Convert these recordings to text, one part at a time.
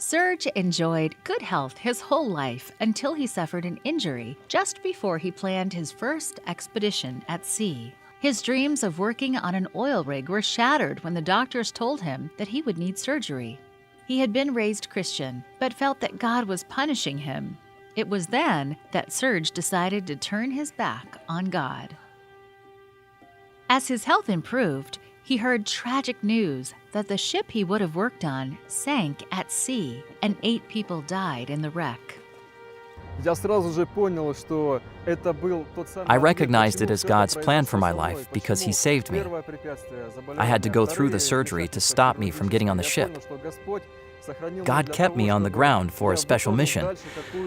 Serge enjoyed good health his whole life until he suffered an injury just before he planned his first expedition at sea. His dreams of working on an oil rig were shattered when the doctors told him that he would need surgery. He had been raised Christian, but felt that God was punishing him. It was then that Serge decided to turn his back on God. As his health improved, he heard tragic news that the ship he would have worked on sank at sea and 8 people died in the wreck. I recognized it as God's plan for my life because He saved me. I had to go through the surgery to stop me from getting on the ship. God kept me on the ground for a special mission,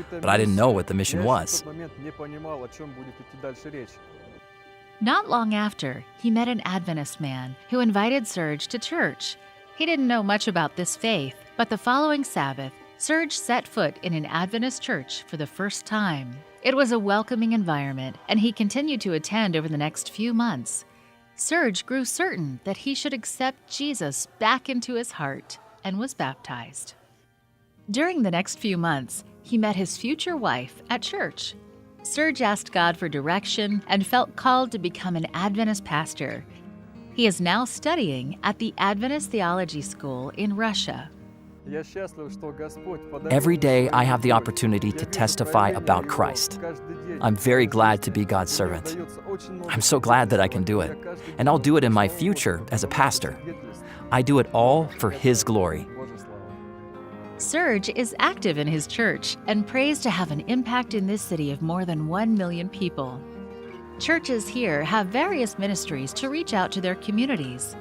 but I didn't know what the mission was. Not long after, he met an Adventist man who invited Serge to church. He didn't know much about this faith, but the following Sabbath, Serge set foot in an Adventist church for the first time. It was a welcoming environment, and he continued to attend over the next few months. Serge grew certain that he should accept Jesus back into his heart and was baptized. During the next few months, he met his future wife at church. Serge asked God for direction and felt called to become an Adventist pastor. He is now studying at the Adventist Theology School in Russia. Every day I have the opportunity to testify about Christ. I'm very glad to be God's servant. I'm so glad that I can do it, and I'll do it in my future as a pastor. I do it all for His glory. Serge is active in his church and prays to have an impact in this city of more than 1 million people. Churches here have various ministries to reach out to their communities.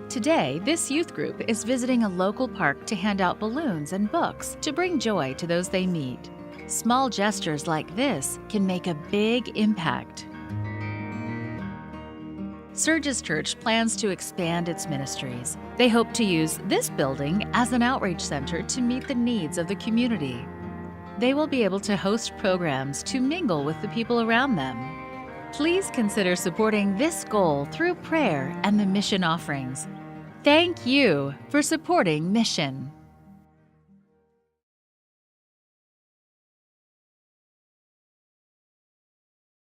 Today, this youth group is visiting a local park to hand out balloons and books to bring joy to those they meet. Small gestures like this can make a big impact. Serge's church plans to expand its ministries. They hope to use this building as an outreach center to meet the needs of the community. They will be able to host programs to mingle with the people around them. Please consider supporting this goal through prayer and the mission offerings. Thank you for supporting Mission.